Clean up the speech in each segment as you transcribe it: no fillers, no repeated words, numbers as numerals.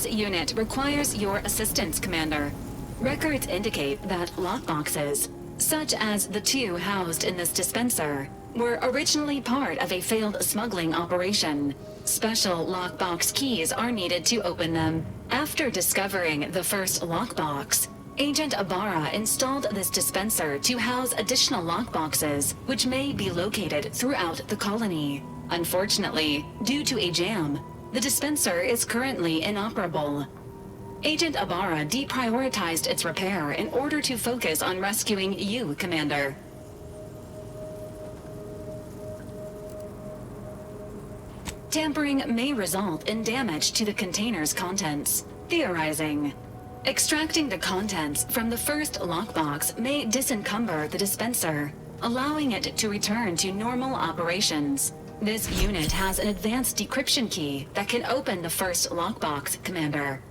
This unit requires your assistance, Commander. Records indicate that lockboxes, such as the two housed in this dispenser, were originally part of a failed smuggling operation. Special lockbox keys are needed to open them. After discovering the first lockbox, Agent Ibarra installed this dispenser to house additional lockboxes, which may be located throughout the colony. Unfortunately, due to a jam, the dispenser is currently inoperable. Agent Ibarra deprioritized its repair in order to focus on rescuing you, Commander. Tampering may result in damage to the container's contents. Theorizing. Extracting the contents from the first lockbox may disencumber the dispenser, allowing it to return to normal operations. This unit has an advanced decryption key that can open the first lockbox, Commander.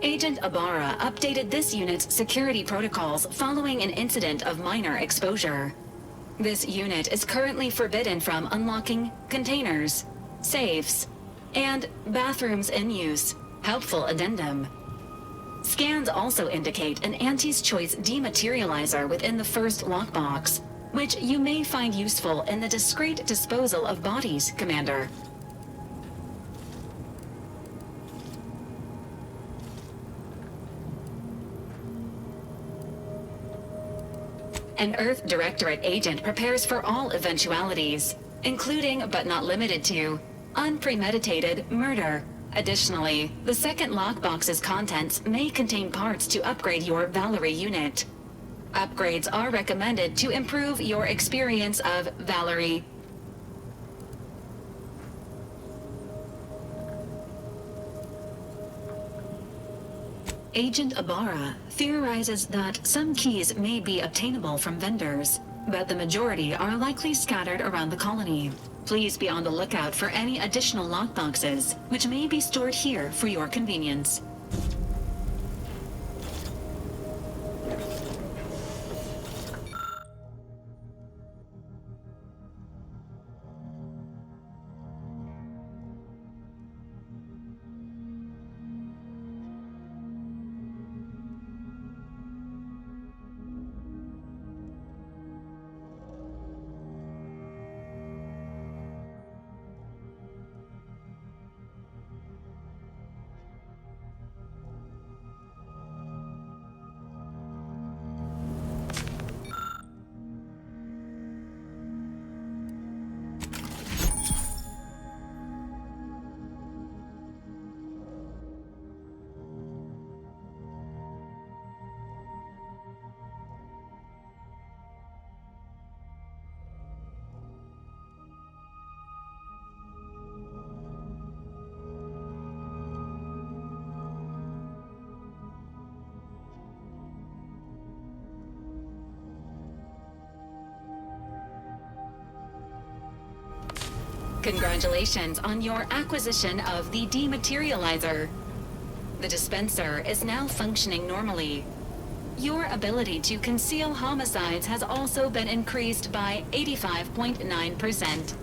Agent Ibarra updated this unit's security protocols following an incident of minor exposure. This unit is currently forbidden from unlocking containers, safes, and bathrooms in use. Helpful addendum. Scans also indicate an Anti's Choice dematerializer within the first lockbox, which you may find useful in the discreet disposal of bodies, Commander. An Earth Directorate agent prepares for all eventualities, including but not limited to unpremeditated murder. Additionally, the second lockbox's contents may contain parts to upgrade your Valerie unit. Upgrades are recommended to improve your experience of Valerie. Agent Ibarra theorizes that some keys may be obtainable from vendors, but the majority are likely scattered around the colony. Please be on the lookout for any additional lockboxes, which may be stored here for your convenience. Congratulations on your acquisition of the dematerializer. The dispenser is now functioning normally. Your ability to conceal homicides has also been increased by 85.9%.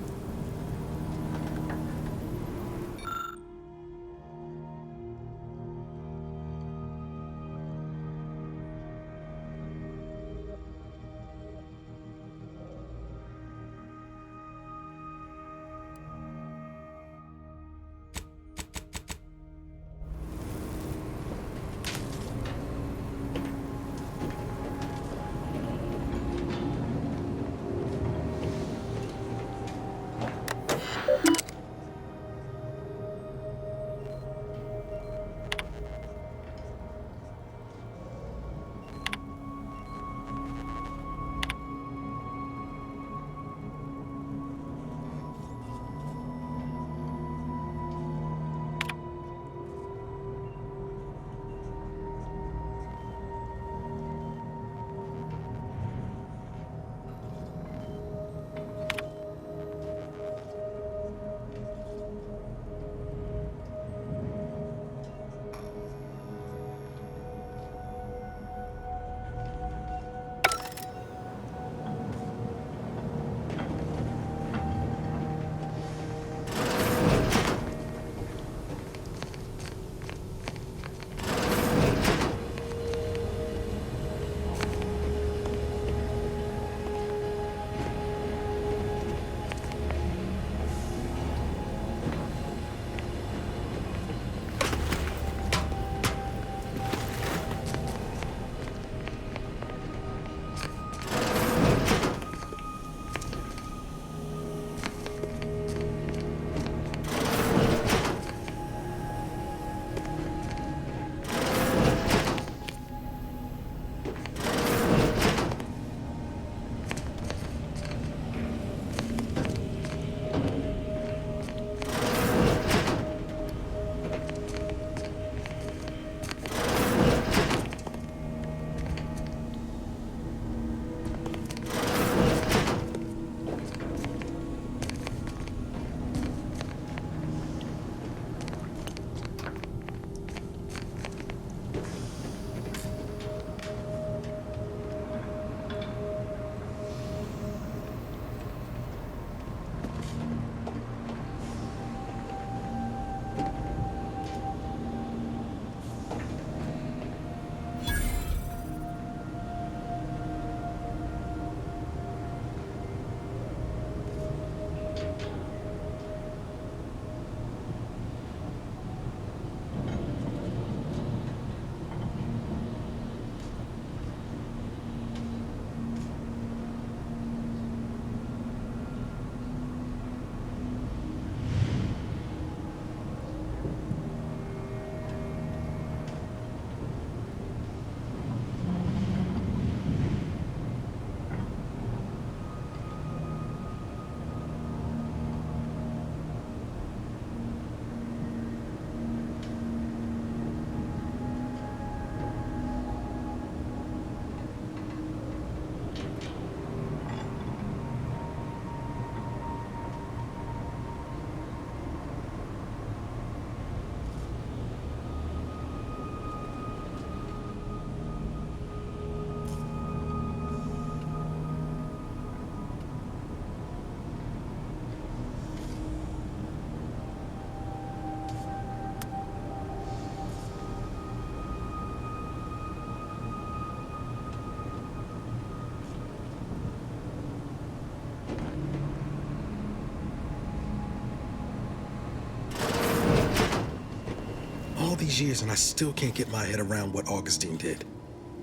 these years and I still can't get my head around what Augustine did.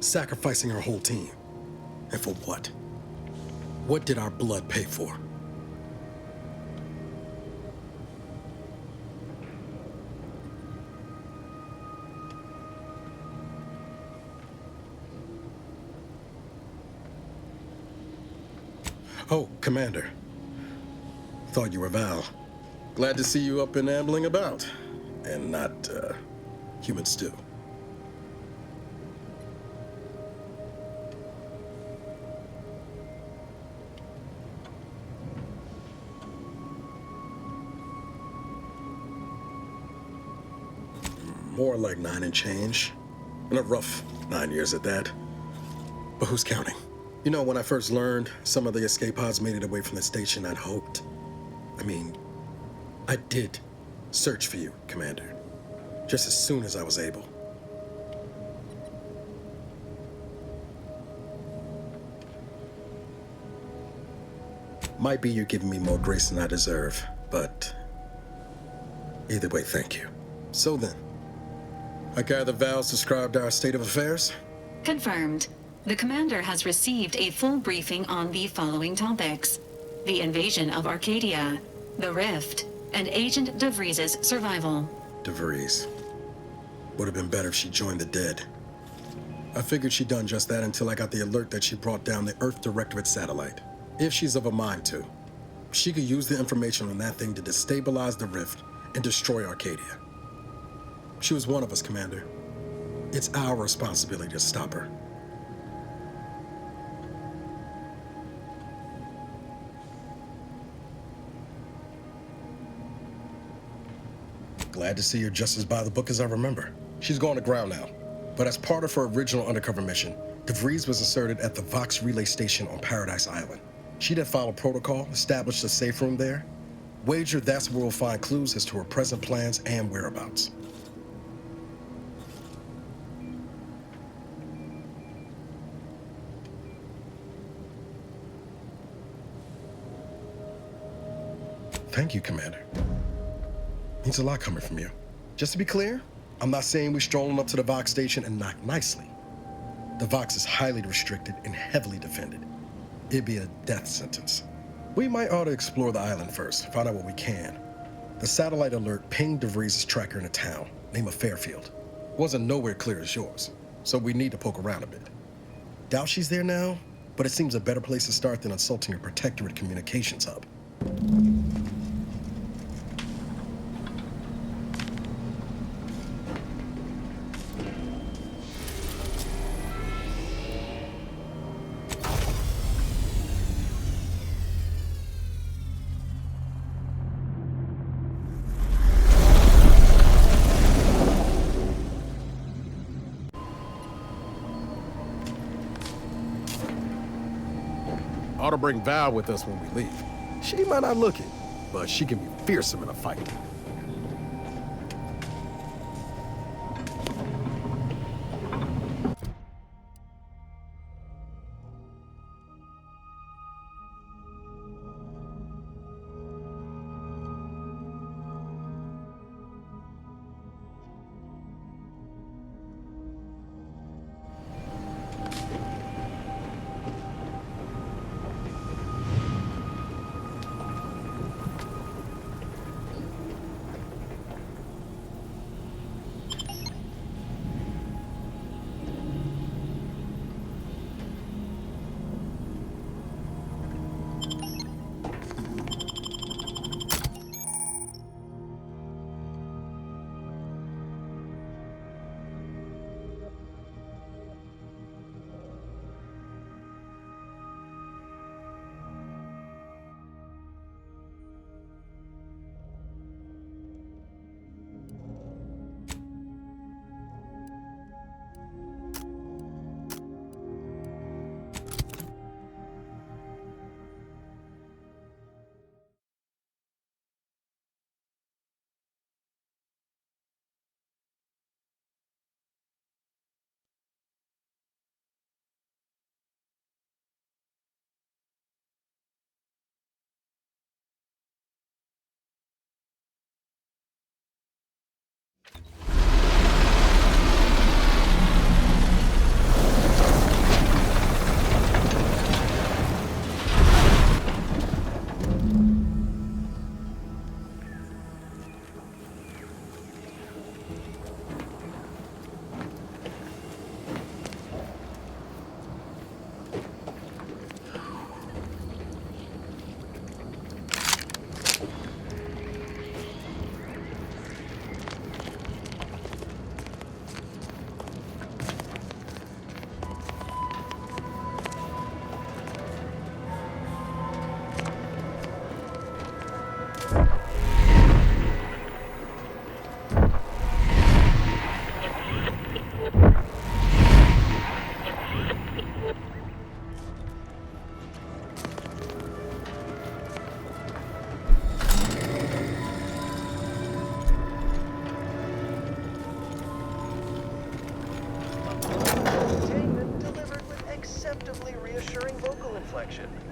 Sacrificing her whole team. And for what? What did our blood pay for? Oh, Commander. Thought you were Val. Glad to see you up and ambling about. And not, human stew. More like 9 and change. And a rough 9 years at that. But who's counting? You know, when I first learned some of the escape pods made it away from the station, I'd hoped. I did search for you, Commander. Just as soon as I was able. Might be you're giving me more grace than I deserve, but either way, thank you. So then, I gather Val's described our state of affairs? Confirmed. The commander has received a full briefing on the following topics: the invasion of Arcadia, the Rift, and Agent DeVries' survival. DeVries. Would have been better if she joined the dead. I figured she'd done just that until I got the alert that she brought down the Earth Directorate satellite. If she's of a mind to, she could use the information on that thing to destabilize the Rift and destroy Arcadia. She was one of us, Commander. It's our responsibility to stop her. Glad to see you're just as by the book as I remember. She's going to ground now. But as part of her original undercover mission, DeVries was inserted at the Vox relay station on Paradise Island. She did follow protocol, established a safe room there. Wager that's where we'll find clues as to her present plans and whereabouts. Thank you, Commander. Means a lot coming from you. Just to be clear, I'm not saying we're strolling up to the Vox station and knock nicely. The Vox is highly restricted and heavily defended. It'd be a death sentence. We might ought to explore the island first, find out what we can. The satellite alert pinged DeVries' tracker in a town, name of Fairfield. Wasn't nowhere clear as yours, so we need to poke around a bit. Doubt she's there now, but it seems a better place to start than insulting your protectorate communications hub. Ought to bring Val with us when we leave. She might not look it, but she can be fearsome in a fight. direction.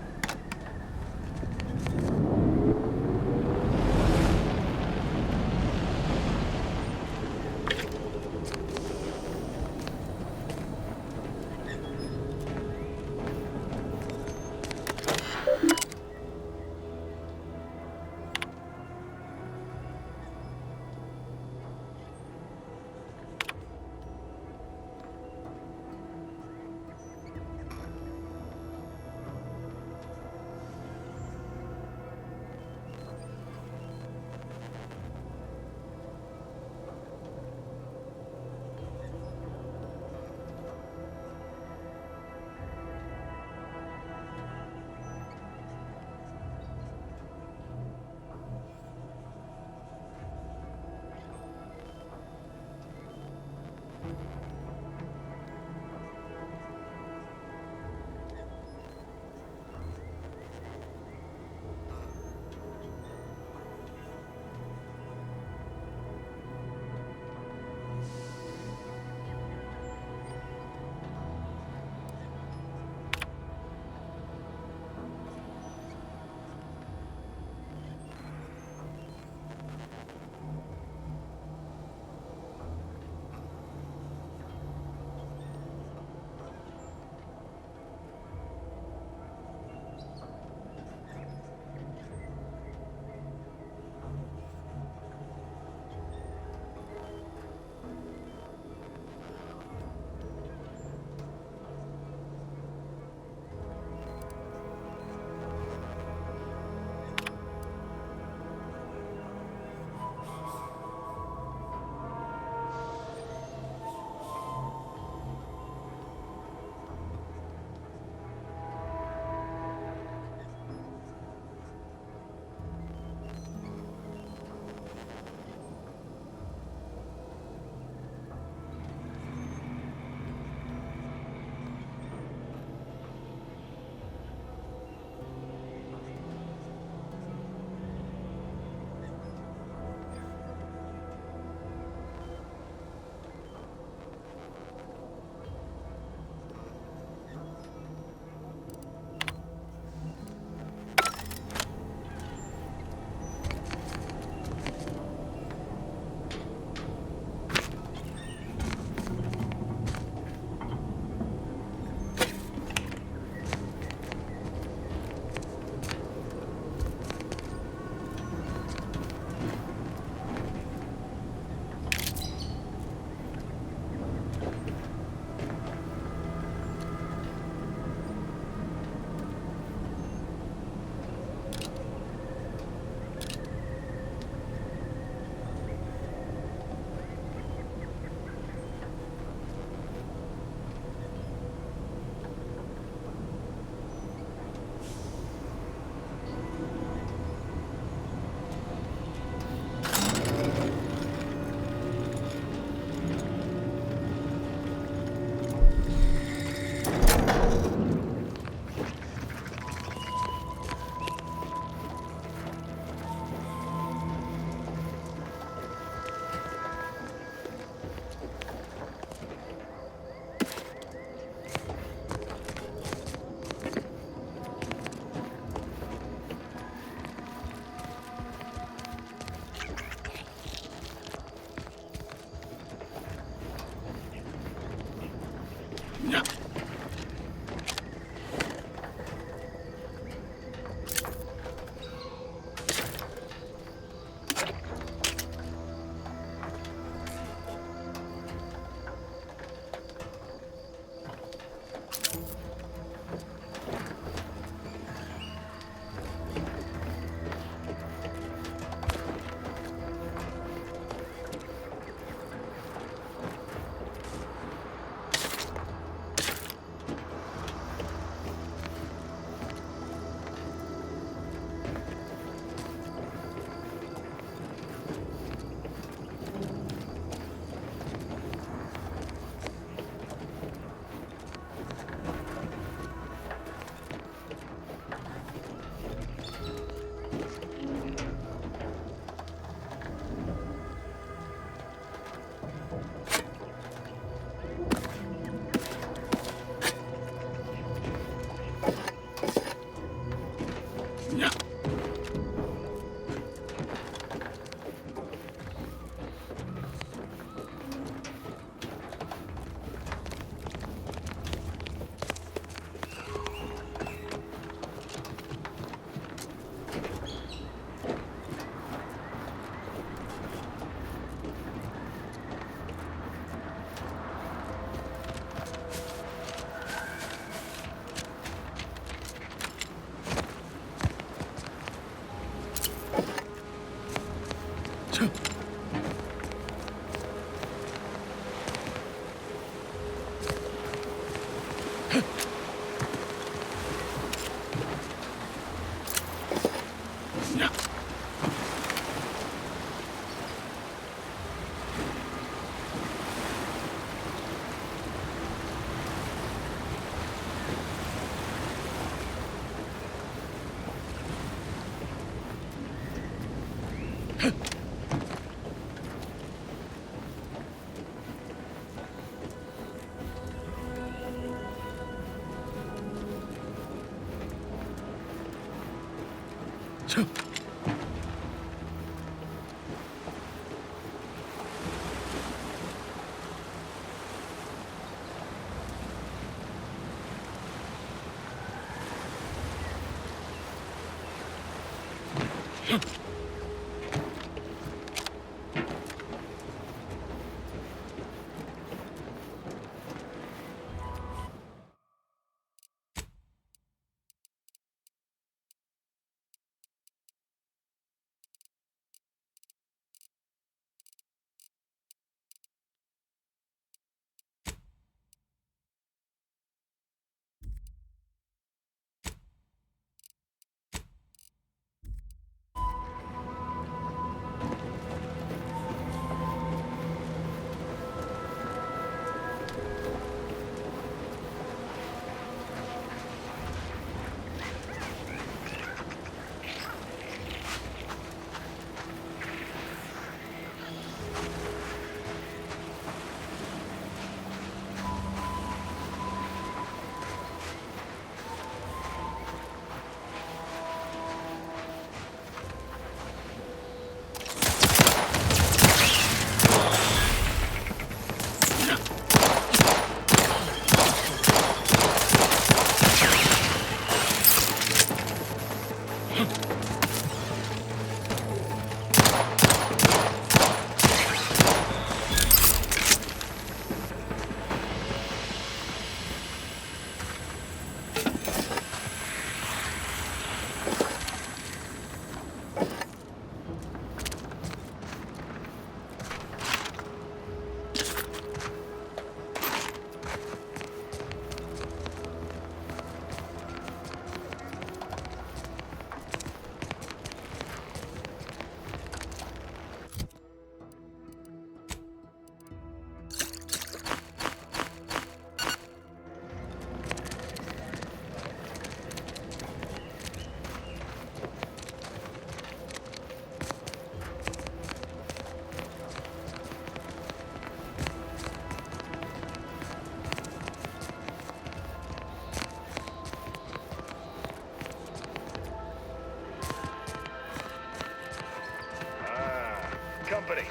Company.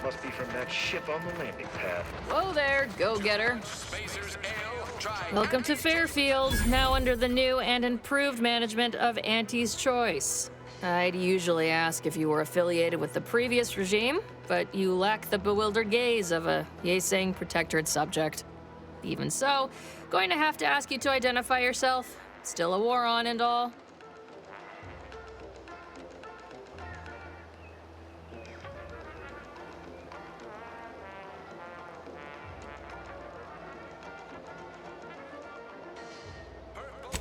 Must be from that ship on the landing pad. Whoa there, go-getter. Welcome to Fairfield, now under the new and improved management of Auntie's Choice. I'd usually ask if you were affiliated with the previous regime, but you lack the bewildered gaze of a yay-saying protectorate subject. Even so, going to have to ask you to identify yourself. Still a war on and all.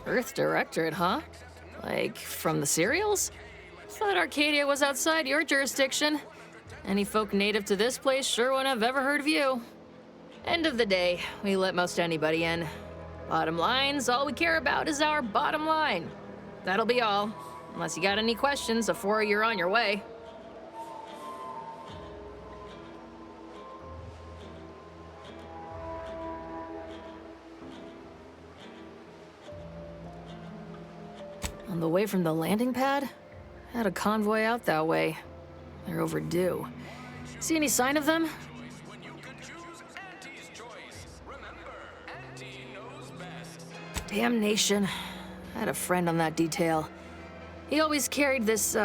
Earth Directorate, huh? Like, from the serials? Thought Arcadia was outside your jurisdiction. Any folk native to this place sure wouldn't have ever heard of you. End of the day, we let most anybody in. Bottom line's all we care about is our bottom line. That'll be all, unless you got any questions before you're on your way. On the way from the landing pad? Had a convoy out that way. They're overdue. See any sign of them? Damnation. I had a friend on that detail. He always carried this,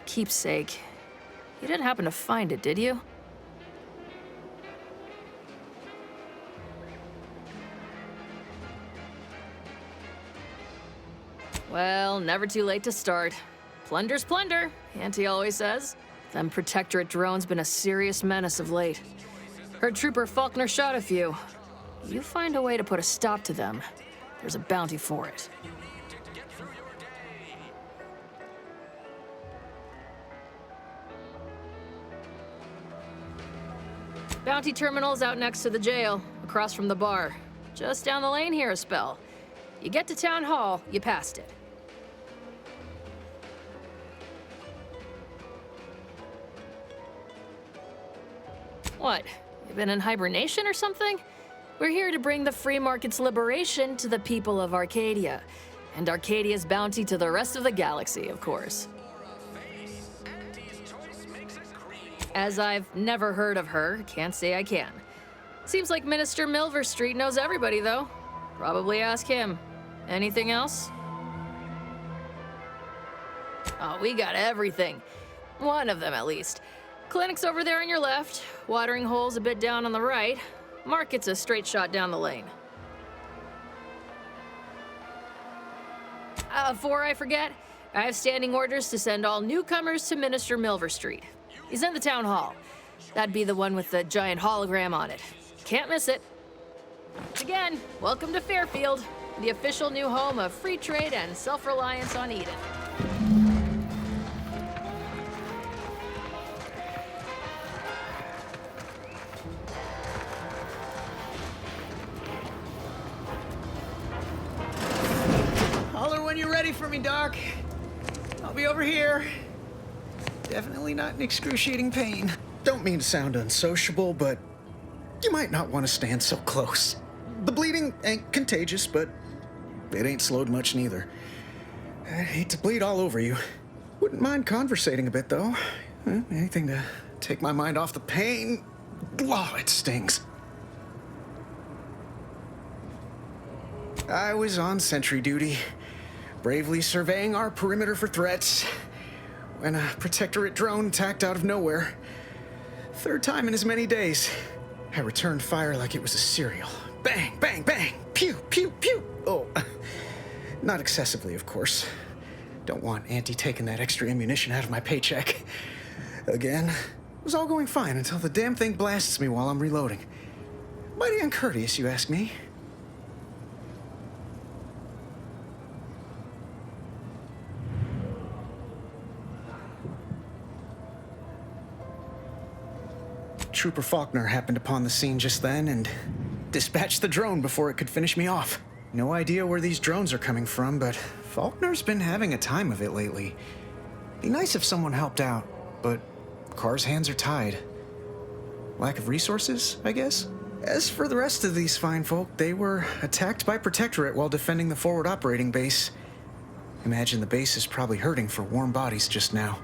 keepsake. You didn't happen to find it, did you? Well, never too late to start. Plunder's plunder, Auntie always says. Them Protectorate drones been a serious menace of late. Heard Trooper Faulkner shot a few. You find a way to put a stop to them, there's a bounty for it. Bounty terminal's out next to the jail, across from the bar. Just down the lane here a spell. You get to Town Hall, you passed it. What? You been in hibernation or something? We're here to bring the free market's liberation to the people of Arcadia, and Arcadia's bounty to the rest of the galaxy, of course. As I've never heard of her, can't say I can. Seems like Minister Milverstreet knows everybody, though. Probably ask him. Anything else? Oh, we got everything. One of them, at least. Clinic's over there on your left. Watering hole's a bit down on the right. Market's a straight shot down the lane. Before I forget, I have standing orders to send all newcomers to Minister Milverstreet. He's in the town hall. That'd be the one with the giant hologram on it. Can't miss it. Again, welcome to Fairfield, the official new home of free trade and self-reliance on Eden. Holler when you're ready for me, Doc. I'll be over here. Definitely not in excruciating pain. Don't mean to sound unsociable, but you might not want to stand so close. The bleeding ain't contagious, but it ain't slowed much neither. I hate to bleed all over you. Wouldn't mind conversating a bit, though. Anything to take my mind off the pain. Oh, it stings. I was on sentry duty, bravely surveying our perimeter for threats, when a Protectorate drone attacked out of nowhere. Third time in as many days. I returned fire like it was a cereal. Bang, bang, bang! Pew, pew, pew! Oh, not excessively, of course. Don't want Auntie taking that extra ammunition out of my paycheck. Again, it was all going fine until the damn thing blasts me while I'm reloading. Mighty uncourteous, you ask me. Trooper Faulkner happened upon the scene just then and dispatched the drone before it could finish me off. No idea where these drones are coming from, but Faulkner's been having a time of it lately. Be nice if someone helped out, but Carr's hands are tied. Lack of resources, I guess? As for the rest of these fine folk, they were attacked by Protectorate while defending the forward operating base. Imagine the base is probably hurting for warm bodies just now.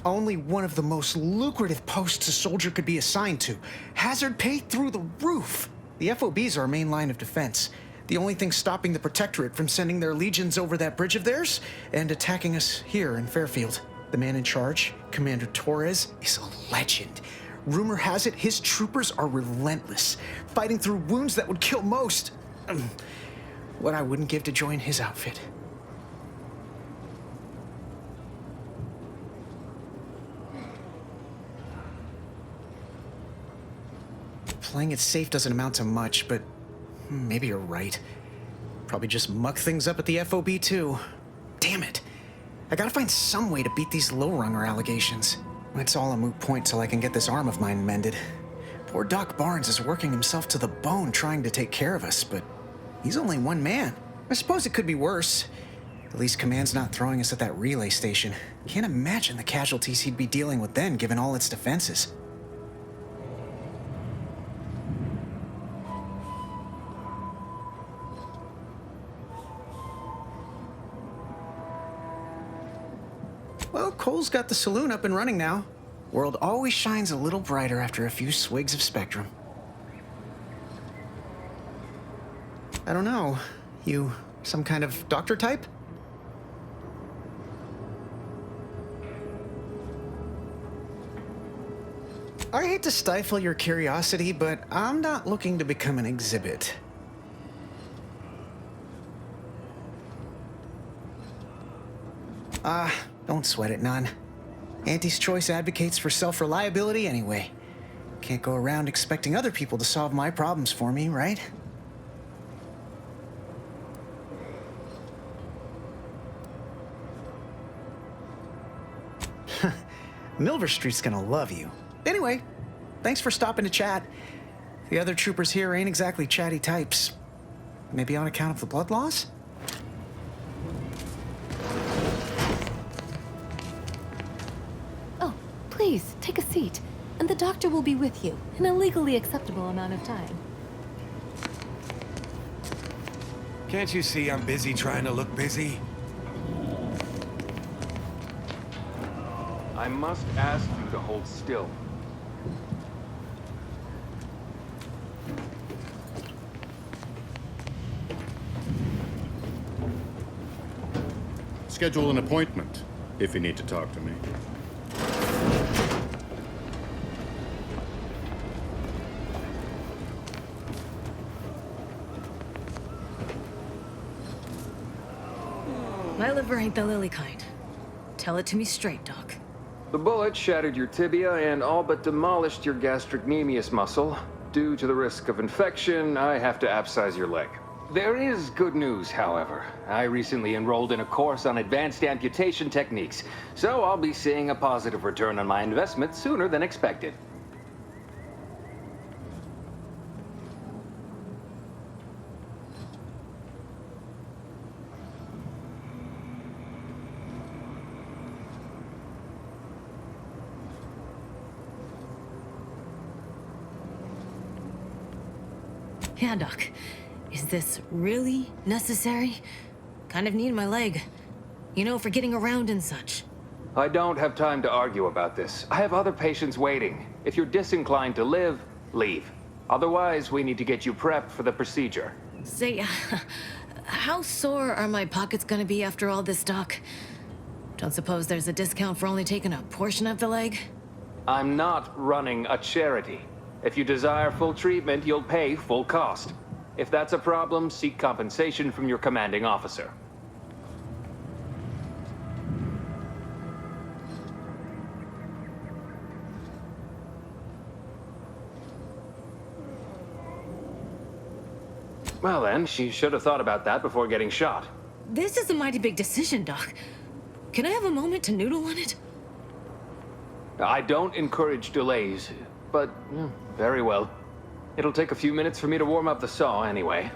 Only one of the most lucrative posts a soldier could be assigned to. Hazard pay through the roof. The FOB's our main line of defense. The only thing stopping the Protectorate from sending their legions over that bridge of theirs and attacking us here in Fairfield. The man in charge, Commander Torres, is a legend. Rumor has it his troopers are relentless, fighting through wounds that would kill most. What I wouldn't give to join his outfit. Playing it safe doesn't amount to much, but maybe you're right. Probably just muck things up at the FOB too. Damn it. I gotta find some way to beat these low-runger allegations. It's all a moot point till I can get this arm of mine mended. Poor Doc Barnes is working himself to the bone trying to take care of us, but he's only one man. I suppose it could be worse. At least Command's not throwing us at that relay station. Can't imagine the casualties he'd be dealing with then, given all its defenses. Well, Cole's got the saloon up and running now. World always shines a little brighter after a few swigs of Spectrum. I don't know. You some kind of doctor type? I hate to stifle your curiosity, but I'm not looking to become an exhibit. Don't sweat it, none. Auntie's Choice advocates for self-reliability anyway. Can't go around expecting other people to solve my problems for me, right? Milverstreet's gonna love you. Anyway, thanks for stopping to chat. The other troopers here ain't exactly chatty types. Maybe on account of the blood loss? Please, take a seat, and the doctor will be with you in a legally acceptable amount of time. Can't you see I'm busy trying to look busy? must ask you to hold still. Schedule an appointment if you need to talk to me. My liver ain't the lily kind. Tell it to me straight, Doc. The bullet shattered your tibia and all but demolished your gastrocnemius muscle. Due to the risk of infection, I have to abscise your leg. There is good news, however. I recently enrolled in a course on advanced amputation techniques, so I'll be seeing a positive return on my investment sooner than expected. Yeah, Doc. Is this really necessary? Kind of need my leg. You know, for getting around and such. I don't have time to argue about this. I have other patients waiting. If you're disinclined to live, leave. Otherwise, we need to get you prepped for the procedure. Say, how sore are my pockets gonna be after all this, Doc? Don't suppose there's a discount for only taking a portion of the leg? I'm not running a charity. If you desire full treatment, you'll pay full cost. If that's a problem, seek compensation from your commanding officer. Well then, she should have thought about that before getting shot. This is a mighty big decision, Doc. Can I have a moment to noodle on it? I don't encourage delays, but very well. It'll take a few minutes for me to warm up the saw anyway.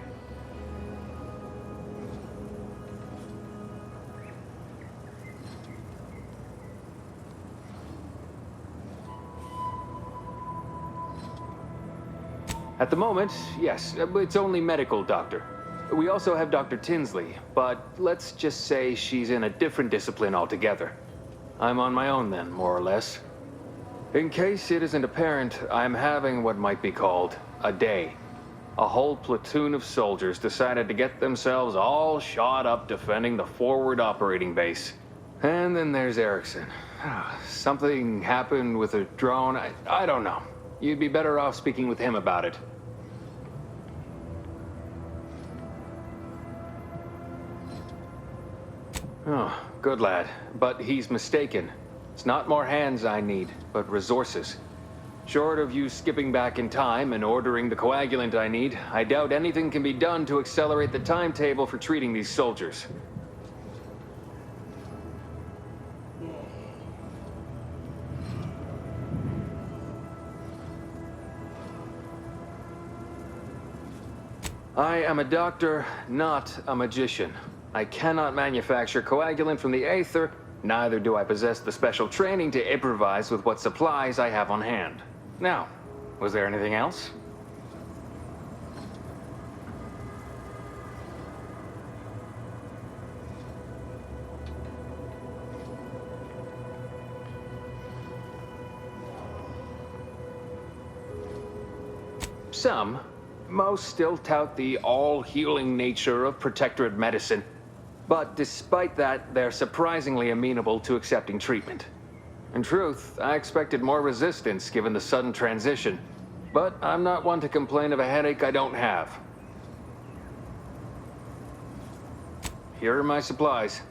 At the moment, yes, it's only medical, Doctor. We also have Dr. Tinsley, but let's just say she's in a different discipline altogether. I'm on my own then, more or less. In case it isn't apparent, I'm having what might be called a day. A whole platoon of soldiers decided to get themselves all shot up defending the forward operating base. And then there's Erickson. Something happened with a drone. I don't know. You'd be better off speaking with him about it. Oh, good lad. But he's mistaken. It's not more hands I need, but resources. Short of you skipping back in time and ordering the coagulant I need, I doubt anything can be done to accelerate the timetable for treating these soldiers. I am a doctor, not a magician. I cannot manufacture coagulant from the aether, neither do I possess the special training to improvise with what supplies I have on hand. Now, was there anything else? Some. Most still tout the all-healing nature of protectorate medicine. But despite that, they're surprisingly amenable to accepting treatment. In truth, I expected more resistance given the sudden transition. But I'm not one to complain of a headache I don't have. Here are my supplies.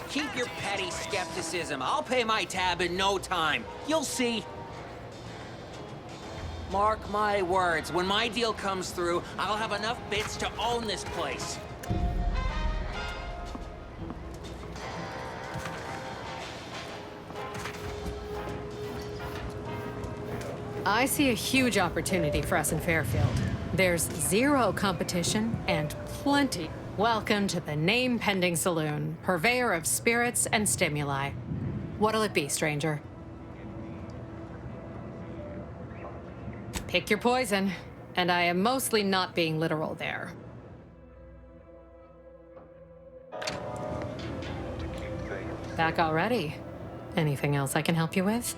Keep your petty skepticism. I'll pay my tab in no time. You'll see. Mark my words, when my deal comes through, I'll have enough bits to own this place. I see a huge opportunity for us in Fairfield. There's zero competition and plenty. Welcome to the name-pending saloon, purveyor of spirits and stimuli. What'll it be, stranger? Pick your poison, and I am mostly not being literal there. Back already? Anything else I can help you with?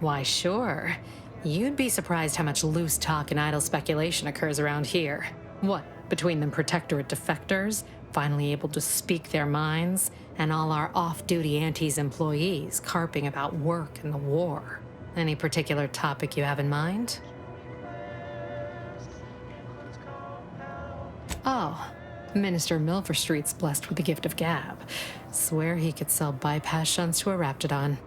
Why, sure. You'd be surprised how much loose talk and idle speculation occurs around here. What, between them Protectorate defectors, finally able to speak their minds, and all our off-duty Antes employees carping about work and the war. Any particular topic you have in mind? Oh, Minister Milverstreet's blessed with the gift of gab. Swear he could sell bypass shunts to a Raptidon.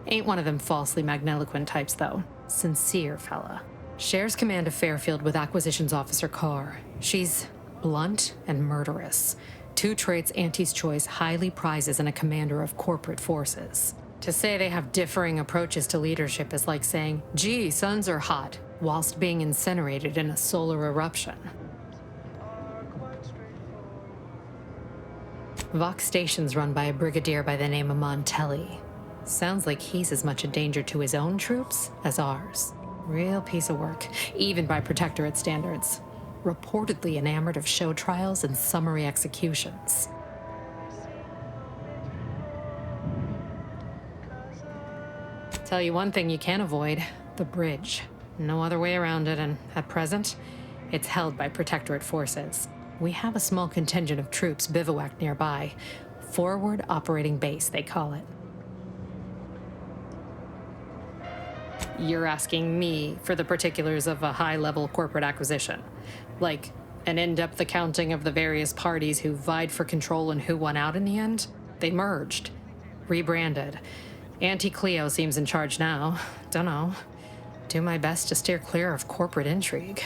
Ain't one of them falsely magniloquent types, though. Sincere fella. Shares command of Fairfield with Acquisitions Officer Carr. She's blunt and murderous. Two traits Auntie's Choice highly prizes in a commander of corporate forces. To say they have differing approaches to leadership is like saying, gee, suns are hot, whilst being incinerated in a solar eruption. Vox Station's run by a brigadier by the name of Montelli. Sounds like he's as much a danger to his own troops as ours. Real piece of work, even by Protectorate standards. Reportedly enamored of show trials and summary executions. Tell you one thing you can't avoid, the bridge. No other way around it, and at present, it's held by Protectorate forces. We have a small contingent of troops bivouacked nearby. Forward Operating Base, they call it. You're asking me for the particulars of a high-level corporate acquisition. Like an in-depth accounting of the various parties who vied for control and who won out in the end? They merged. Rebranded. Auntie Cleo seems in charge now. Dunno. Do my best to steer clear of corporate intrigue.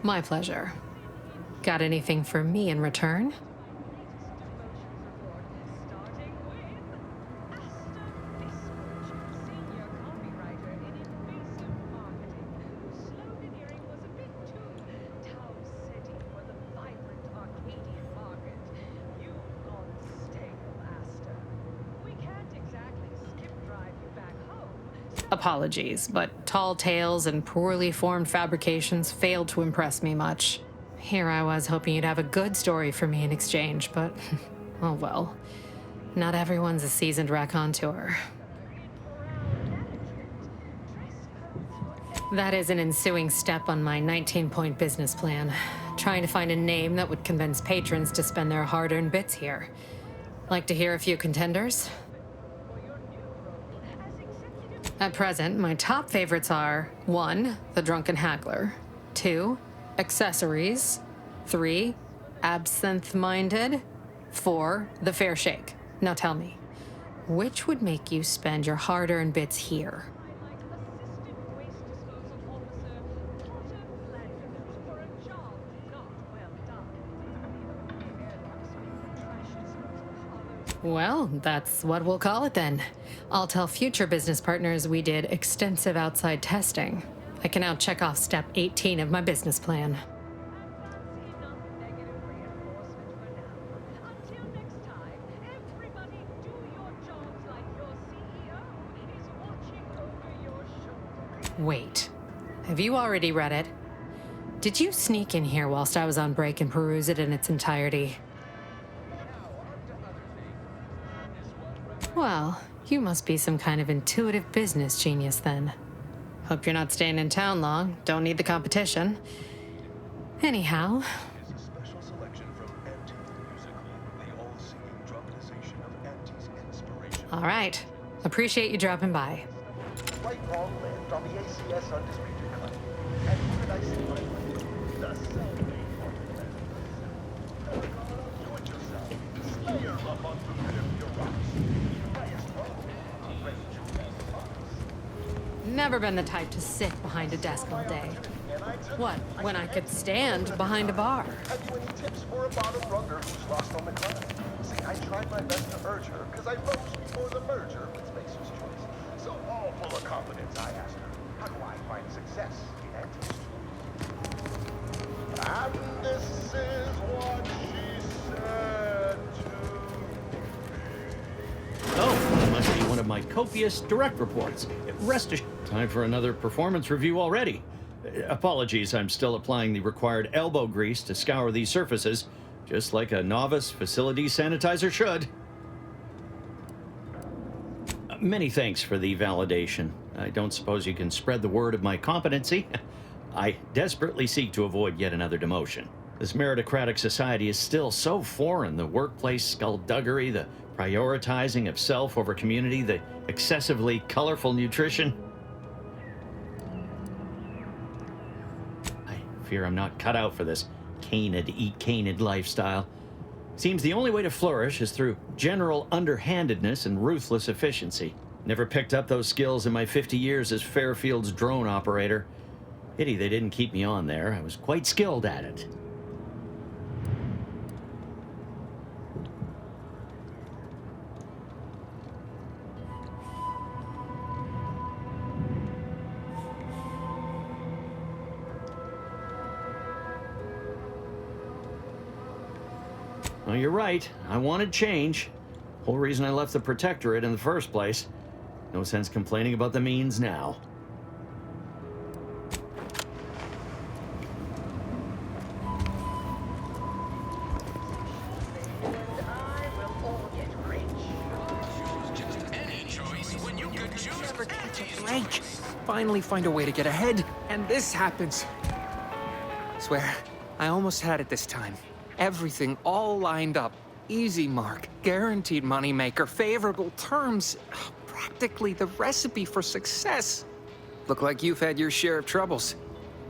My pleasure. Got anything for me in return? Apologies, but tall tales and poorly formed fabrications failed to impress me much. Here I was hoping you'd have a good story for me in exchange, but oh well. Not everyone's a seasoned raconteur. That is an ensuing step on my 19-point business plan. Trying to find a name that would convince patrons to spend their hard-earned bits here. Like to hear a few contenders? At present, my top favorites are 1. The Drunken Haggler, 2. Accessories, 3. Absinthe-minded, 4. The Fair Shake. Now tell me, which would make you spend your hard-earned bits here? Well, that's what we'll call it then. I'll tell future business partners we did extensive outside testing. I can now check off step 18 of my business plan. Wait, have you already read it? Did you sneak in here whilst I was on break and peruse it in its entirety? Well, you must be some kind of intuitive business genius then. Hope you're not staying in town long. Don't need the competition. Anyhow. Is a special selection from Anti Music, the all-singing dramatization of Anti's All right. Appreciate you dropping by. Right wrong lands on the ACS undisputed claim. And where did I see my money? The cellmate formula. Do it yourself. Slayer of unlimited bureaucracy. Highest level. Range of response. Never been the type to sit behind a desk all day. What, when I could stand behind a bar? Have you any tips for a bottom runner who's lost on the climb? See, I tried my best to urge her, because I rose before the merger with Spacer's Choice. So all full of confidence, I asked her, how do I find success in Anti's Choice? And this is what she said to me. Oh, that must be one of my copious direct reports. Rest assured. Time for another performance review already. Apologies, I'm still applying the required elbow grease to scour these surfaces, just like a novice facility sanitizer should. Many thanks for the validation. I don't suppose you can spread the word of my competency. I desperately seek to avoid yet another demotion. This meritocratic society is still so foreign. The workplace skullduggery, the prioritizing of self over community, the excessively colorful nutrition. I fear I'm not cut out for this canid, eat canid lifestyle. Seems the only way to flourish is through general underhandedness and ruthless efficiency. Never picked up those skills in my 50 years as Fairfield's drone operator. Pity they didn't keep me on there. I was quite skilled at it. Well, you're right. I wanted change. Whole reason I left the Protectorate in the first place. No sense complaining about the means now. Finally find a way to get ahead, and this happens. Swear, I almost had it this time. Everything all lined up. Easy mark, guaranteed moneymaker, favorable terms. Practically the recipe for success. Look like you've had your share of troubles.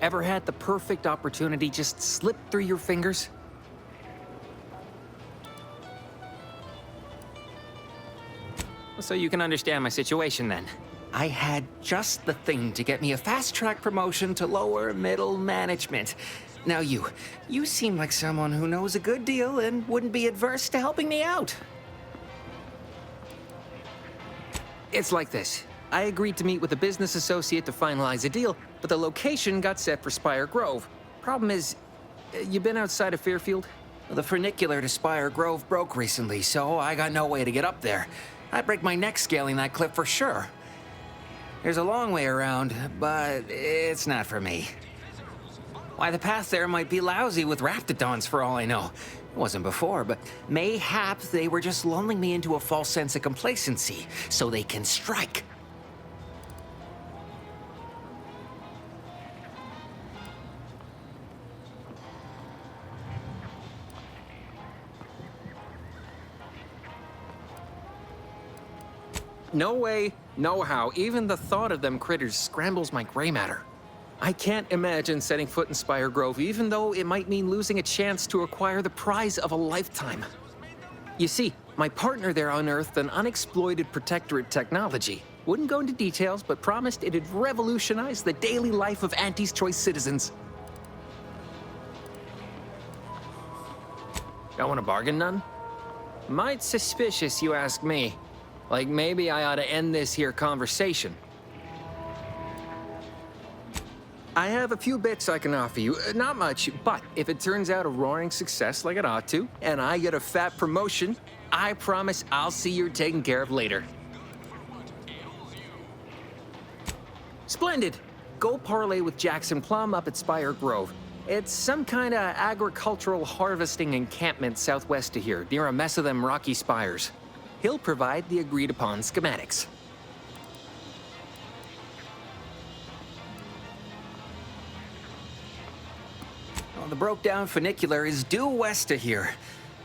Ever had the perfect opportunity just slip through your fingers? So you can understand my situation then. I had just the thing to get me a fast-track promotion to lower middle management. Now you seem like someone who knows a good deal and wouldn't be adverse to helping me out. It's like this. I agreed to meet with a business associate to finalize a deal, but the location got set for Spire Grove. Problem is, you been outside of Fairfield? The funicular to Spire Grove broke recently, so I got no way to get up there. I'd break my neck scaling that cliff for sure. There's a long way around, but it's not for me. Why, the path there might be lousy with raptidons for all I know. It wasn't before, but mayhap they were just lulling me into a false sense of complacency so they can strike. No way, no how. Even the thought of them critters scrambles my gray matter. I can't imagine setting foot in Spire Grove, even though it might mean losing a chance to acquire the prize of a lifetime. You see, my partner there unearthed an unexploited Protectorate technology. Wouldn't go into details, but promised it'd revolutionize the daily life of Anti's Choice citizens. Got want to bargain none? Might suspicious, you ask me. Like maybe I ought to end this here conversation. I have a few bits I can offer you. Not much, but if it turns out a roaring success like it ought to, and I get a fat promotion, I promise I'll see you're taken care of later. Splendid. Go parlay with Jackson Plum up at Spire Grove. It's some kind of agricultural harvesting encampment southwest of here, near a mess of them rocky spires. He'll provide the agreed-upon schematics. Well, the broke-down funicular is due west of here.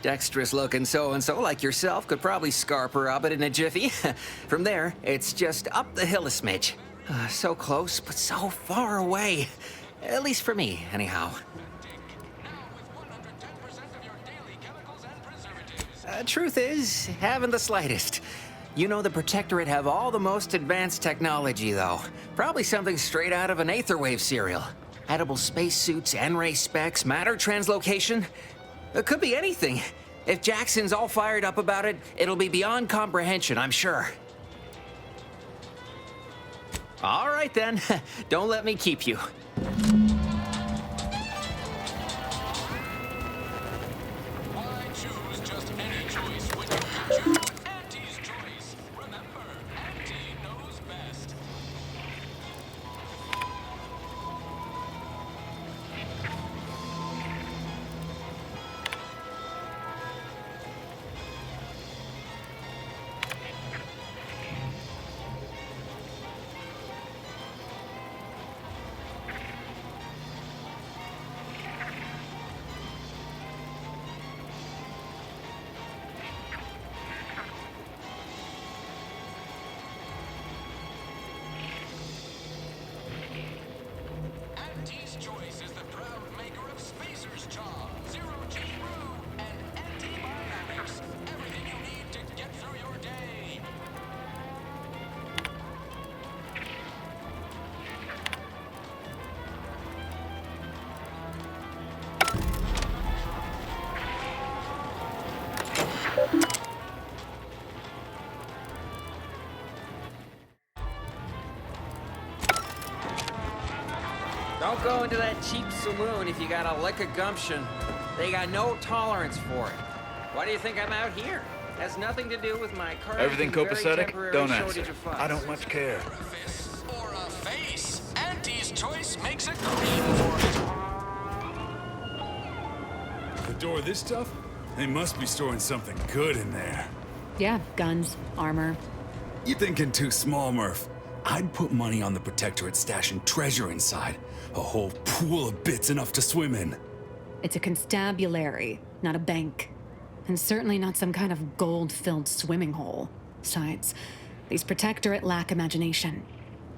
Dexterous-looking so-and-so like yourself could probably scarp her up it in a jiffy. From there, it's just up the hill a smidge. So close, but so far away. At least for me, anyhow. Truth is, haven't the slightest. You know the Protectorate have all the most advanced technology, though. Probably something straight out of an Aetherwave serial. Edible spacesuits, N-ray specs, matter translocation. It could be anything. If Jackson's all fired up about it, it'll be beyond comprehension, I'm sure. All right, then. Don't let me keep you. Why choose just any choice when you can choose Auntie's choice? Remember, Auntie knows best. Auntie's choice is the proud maker of Spacer's Charm, Zero G Brew, and Antibiotics. Everything you need to get through your day. Don't go into that cheap saloon if you got a lick of gumption. They got no tolerance for it. Why do you think I'm out here? Has nothing to do with my current Everything and very copacetic? temporary Don't shortage answer. of funds. I don't much care. Or a face. Auntie's choice makes a cream for it. The door this tough? They must be storing something good in there. Yeah, guns, armor. You thinking too small, Murph. I'd put money on the Protectorate stashing treasure inside. A whole pool of bits enough to swim in. It's a constabulary, not a bank. And certainly not some kind of gold-filled swimming hole. Besides, these Protectorate lack imagination.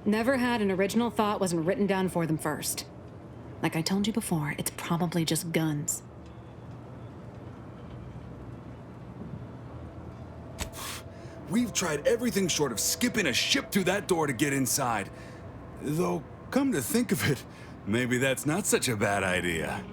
Never had an original thought wasn't written down for them first. Like I told you before, it's probably just guns. We've tried everything short of skipping a ship through that door to get inside. Though, come to think of it, maybe that's not such a bad idea.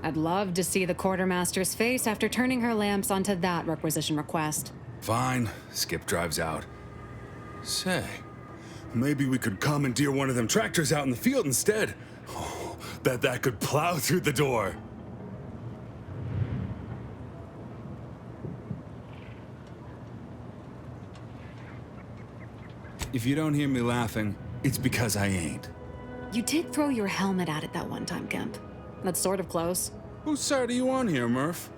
I'd love to see the quartermaster's face after turning her lamps onto that requisition request. Fine, Skip drives out. Say, maybe we could commandeer one of them tractors out in the field instead. Oh, that could plow through the door. If you don't hear me laughing, it's because I ain't. You did throw your helmet at it that one time, Kemp. That's sort of close. Whose side are you on here, Murph?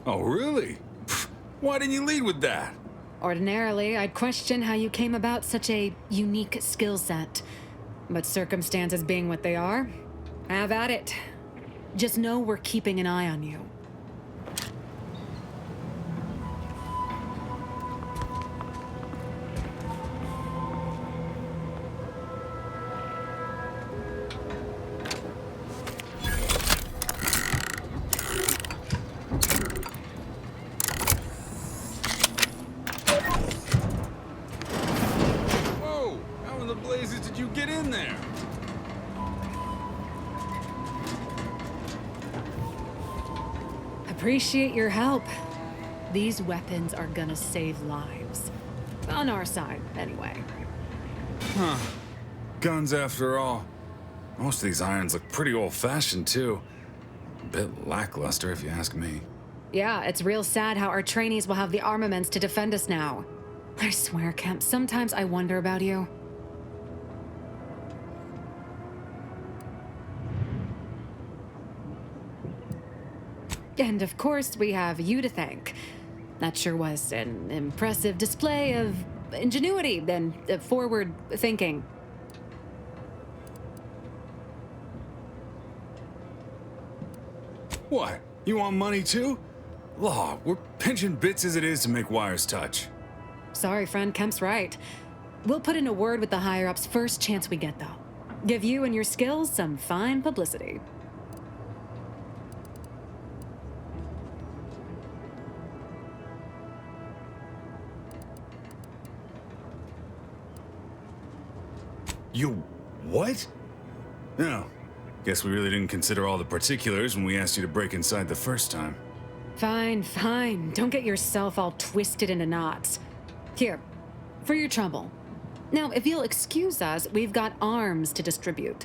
Oh, really? Pfft, why didn't you lead with that? Ordinarily, I'd question how you came about such a unique skill set. But circumstances being what they are, have at it. Just know we're keeping an eye on you. Whoa! How in the blazes did you get in there? Appreciate your help. These weapons are gonna save lives. On our side, anyway. Huh. Guns after all. Most of these irons look pretty old-fashioned, too. A bit lackluster, if you ask me. Yeah, it's real sad how our trainees will have the armaments to defend us now. I swear, Kemp, sometimes I wonder about you. And of course, we have you to thank. That sure was an impressive display of ingenuity and forward thinking. What? You want money too? Law, we're pinching bits as it is to make wires touch. Sorry, friend, Kemp's right. We'll put in a word with the higher-ups first chance we get, though. Give you and your skills some fine publicity. You what? No. Guess we really didn't consider all the particulars when we asked you to break inside the first time. Fine, fine. Don't get yourself all twisted into knots. Here, for your trouble. Now, if you'll excuse us, we've got arms to distribute.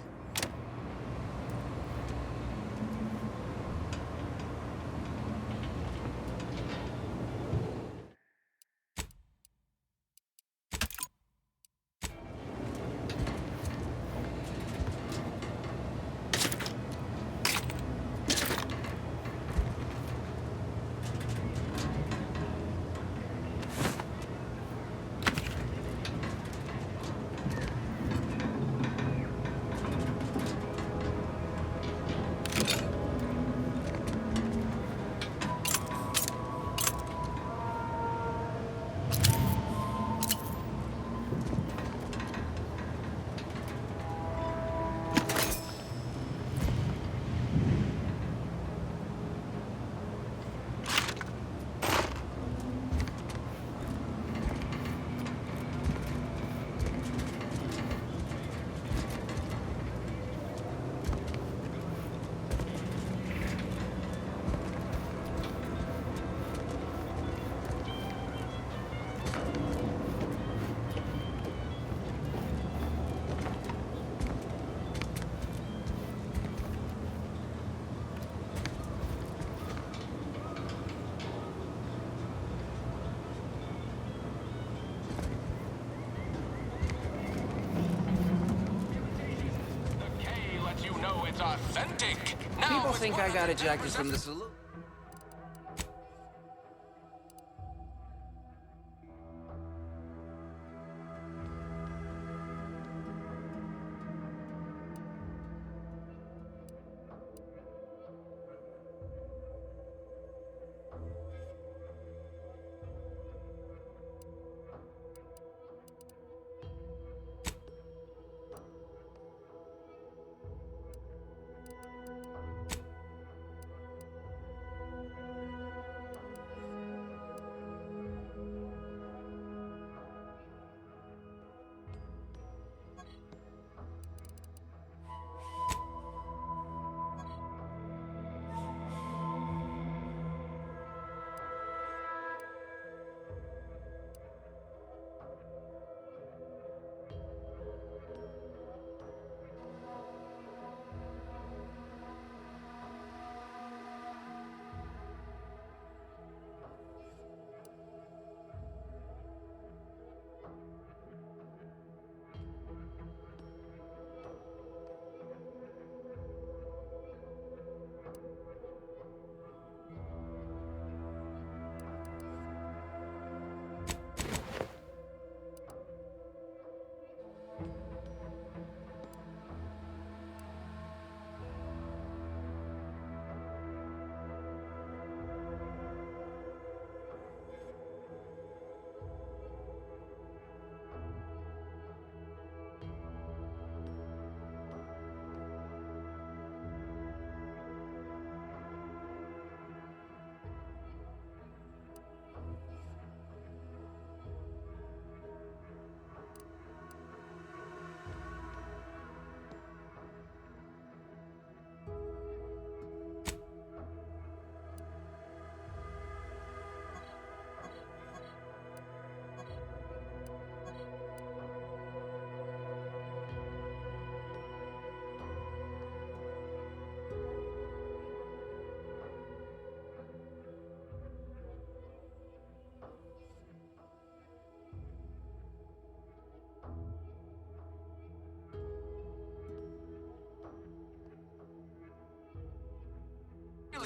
Authentic. People think I got ejected from the saloon.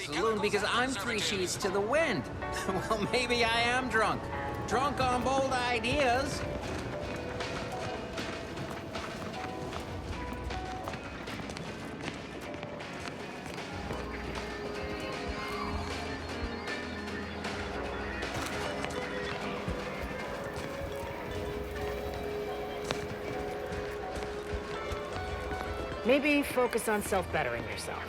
saloon because I'm 3 sheets to the wind. Well, maybe I am drunk. Drunk on bold ideas. Maybe focus on self-bettering yourself.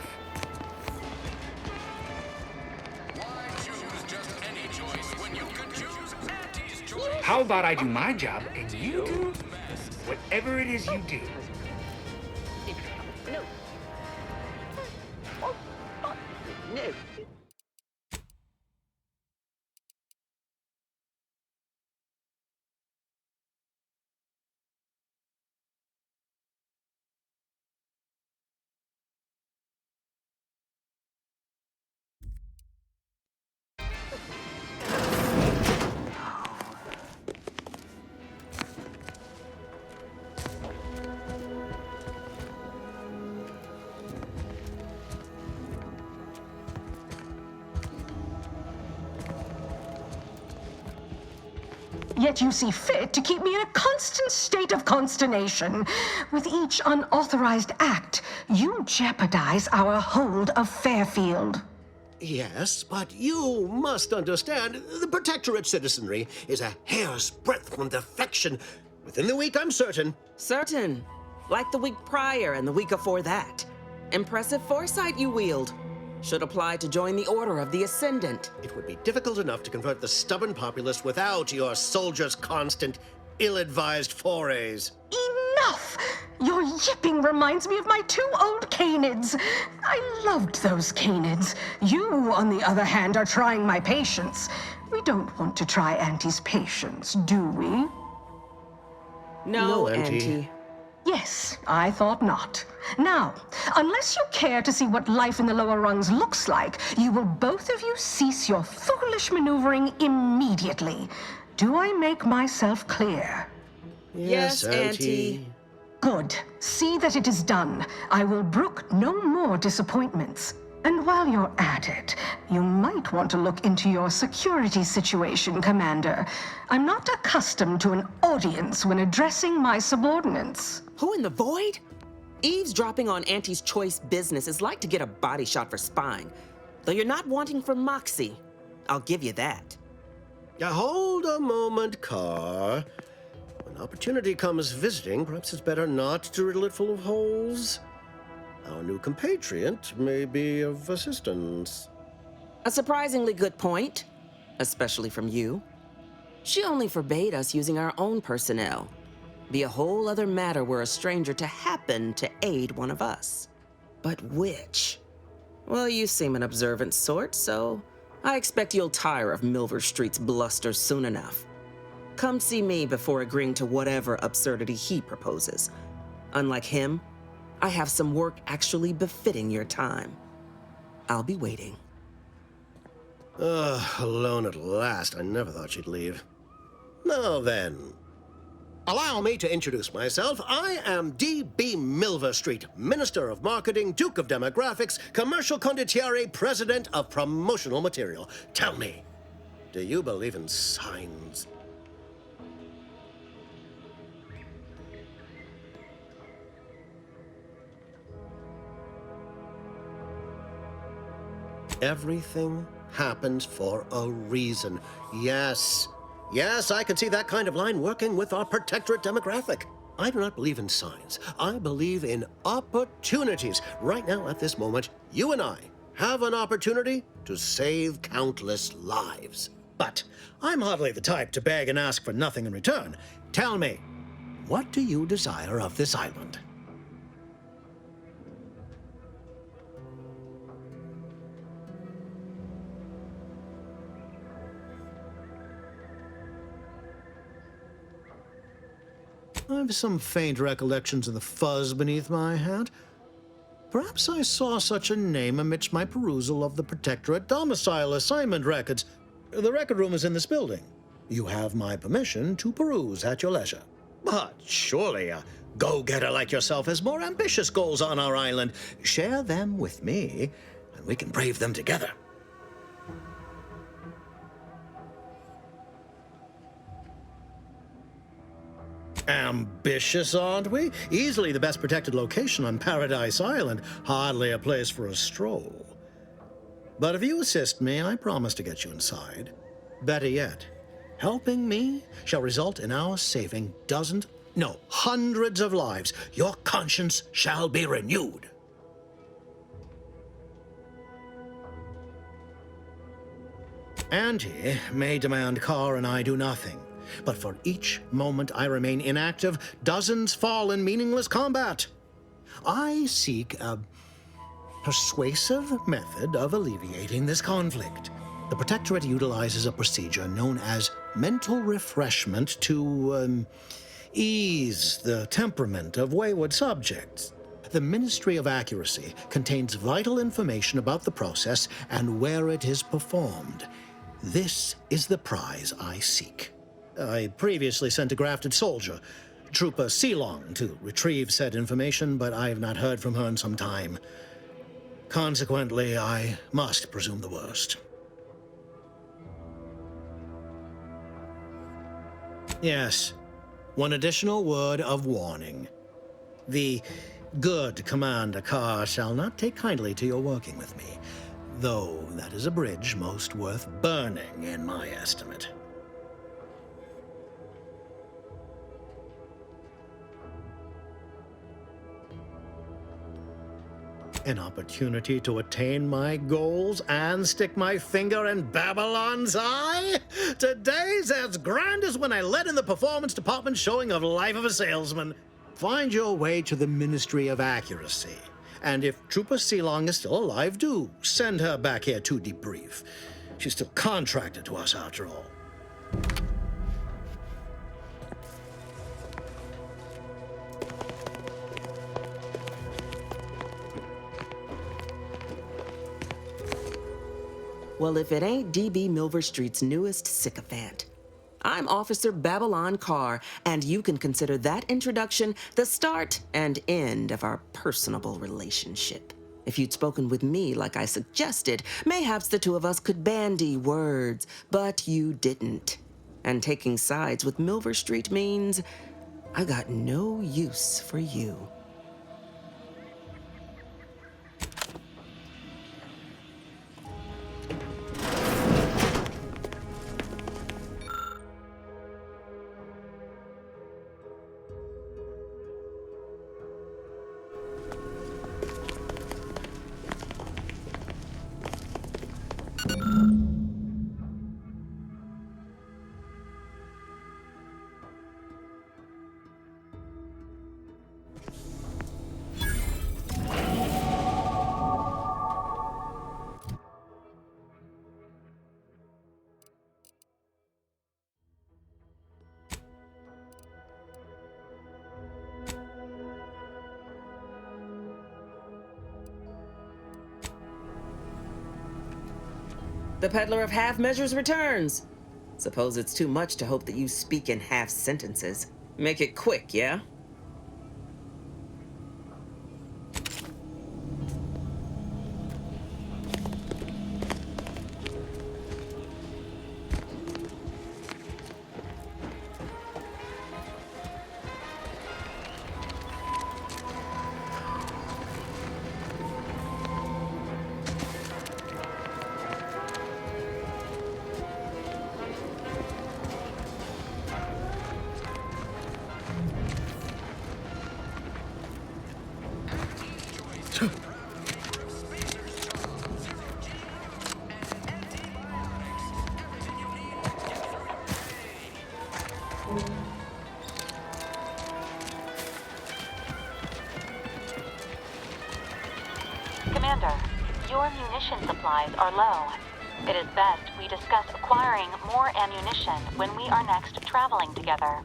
How about I do my job and you do whatever it is you do? No. No. Yet you see fit to keep me in a constant state of consternation. With each unauthorized act, you jeopardize our hold of Fairfield. Yes, but you must understand, the Protectorate citizenry is a hair's breadth from defection. Within the week, I'm certain. Certain. Like the week prior and the week before that. Impressive foresight you wield. Should apply to join the Order of the Ascendant. It would be difficult enough to convert the stubborn populace without your soldiers' constant, ill-advised forays. Enough! Your yipping reminds me of my 2 old canids. I loved those canids. You, on the other hand, are trying my patience. We don't want to try Auntie's patience, do we? No, Auntie. Yes, I thought not. Now, unless you care to see what life in the lower rungs looks like, you will both of you cease your foolish maneuvering immediately. Do I make myself clear? Yes, Auntie. Good. See that it is done. I will brook no more disappointments. And while you're at it, you might want to look into your security situation, Commander. I'm not accustomed to an audience when addressing my subordinates. Who in the void? Eavesdropping on Auntie's choice business is like to get a body shot for spying. Though you're not wanting for moxie. I'll give you that. Hold a moment, Carr. When opportunity comes visiting, perhaps it's better not to riddle it full of holes. Our new compatriot may be of assistance. A surprisingly good point, especially from you. She only forbade us using our own personnel. Be a whole other matter were a stranger to happen to aid one of us. But which? Well, you seem an observant sort, so I expect you'll tire of Milver Street's bluster soon enough. Come see me before agreeing to whatever absurdity he proposes. Unlike him, I have some work actually befitting your time. I'll be waiting. Alone at last. I never thought she'd leave. Now then, allow me to introduce myself. I am D.B. Milver Street, Minister of Marketing, Duke of Demographics, Commercial Condottiere, President of Promotional Material. Tell me, do you believe in signs? Everything happens for a reason. Yes, I can see that kind of line working with our Protectorate demographic. I do not believe in signs. I believe in opportunities. Right now, at this moment, you and I have an opportunity to save countless lives. But I'm hardly the type to beg and ask for nothing in return. Tell me, what do you desire of this island? I've some faint recollections of the fuzz beneath my hat. Perhaps I saw such a name amidst my perusal of the Protectorate domicile assignment records. The record room is in this building. You have my permission to peruse at your leisure. But surely a go-getter like yourself has more ambitious goals on our island. Share them with me, and We can brave them together. Ambitious, aren't we? Easily the best protected location on Paradise Island. Hardly a place for a stroll. But if you assist me, I promise to get you inside. Better yet, helping me shall result in our saving dozens, no, hundreds of lives. Your conscience shall be renewed. Auntie may demand Carr and I do nothing. But for each moment I remain inactive, dozens fall in meaningless combat. I seek a persuasive method of alleviating this conflict. The Protectorate utilizes a procedure known as mental refreshment to ease the temperament of wayward subjects. The Ministry of Accuracy contains vital information about the process and where it is performed. This is the prize I seek. I previously sent a grafted soldier, Trooper Sealong, to retrieve said information, but I have not heard from her in some time. Consequently, I must presume the worst. Yes, one additional word of warning. The good Commander Carr shall not take kindly to your working with me, though that is a bridge most worth burning in my estimate. An opportunity to attain my goals and stick my finger in Babylon's eye? Today's as grand as when I led in the performance department showing of Life of a Salesman. Find your way to the Ministry of Accuracy. And if Trooper Sealong is still alive, do send her back here to debrief. She's still contracted to us after all. Well, if it ain't DB Milver Street's newest sycophant. I'm Officer Babylon Carr, and you can consider that introduction the start and end of our personable relationship. If you'd spoken with me like I suggested, mayhaps the two of us could bandy words, but you didn't. And taking sides with Milver Street means I got no use for you. The peddler of half measures returns. Suppose it's too much to hope that you speak in half sentences. Make it quick, yeah? Commander, your munition supplies are low. It is best we discuss acquiring more ammunition when we are next traveling together.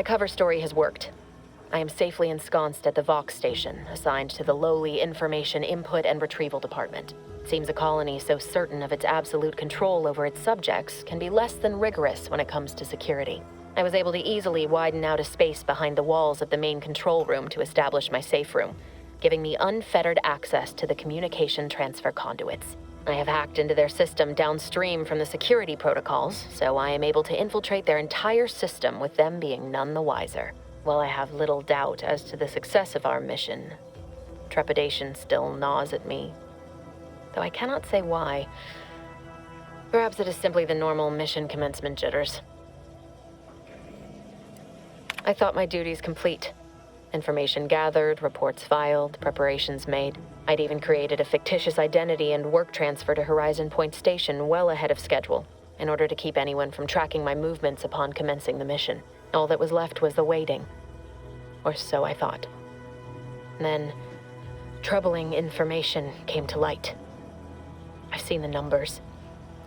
My cover story has worked. I am safely ensconced at the Vox station, assigned to the lowly Information Input and Retrieval Department. Seems a colony so certain of its absolute control over its subjects can be less than rigorous when it comes to security. I was able to easily widen out a space behind the walls of the main control room to establish my safe room, giving me unfettered access to the communication transfer conduits. I have hacked into their system downstream from the security protocols, so I am able to infiltrate their entire system with them being none the wiser. While I have little doubt as to the success of our mission, trepidation still gnaws at me, though I cannot say why. Perhaps it is simply the normal mission commencement jitters. I thought my duties complete. Information gathered, reports filed, preparations made. I'd even created a fictitious identity and work transfer to Horizon Point Station well ahead of schedule, in order to keep anyone from tracking my movements upon commencing the mission. All that was left was the waiting. Or so I thought. Then, troubling information came to light. I've seen the numbers.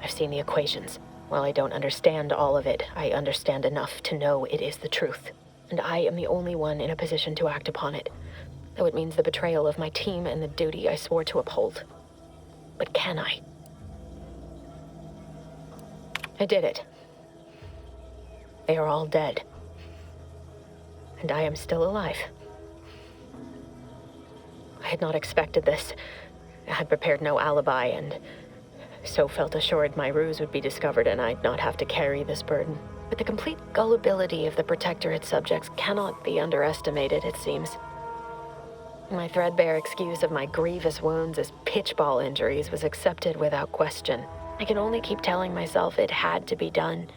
I've seen the equations. While I don't understand all of it, I understand enough to know it is the truth. And I am the only one in a position to act upon it, though it means the betrayal of my team and the duty I swore to uphold. But can I? I did it. They are all dead. And I am still alive. I had not expected this. I had prepared no alibi, and so felt assured my ruse would be discovered and I'd not have to carry this burden. But the complete gullibility of the Protectorate subjects cannot be underestimated, it seems. My threadbare excuse of my grievous wounds as pitchball injuries was accepted without question. I can only keep telling myself it had to be done.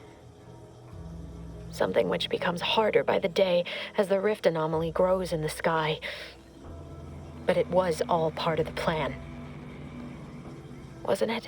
Something which becomes harder by the day as the rift anomaly grows in the sky. But it was all part of the plan. Wasn't it?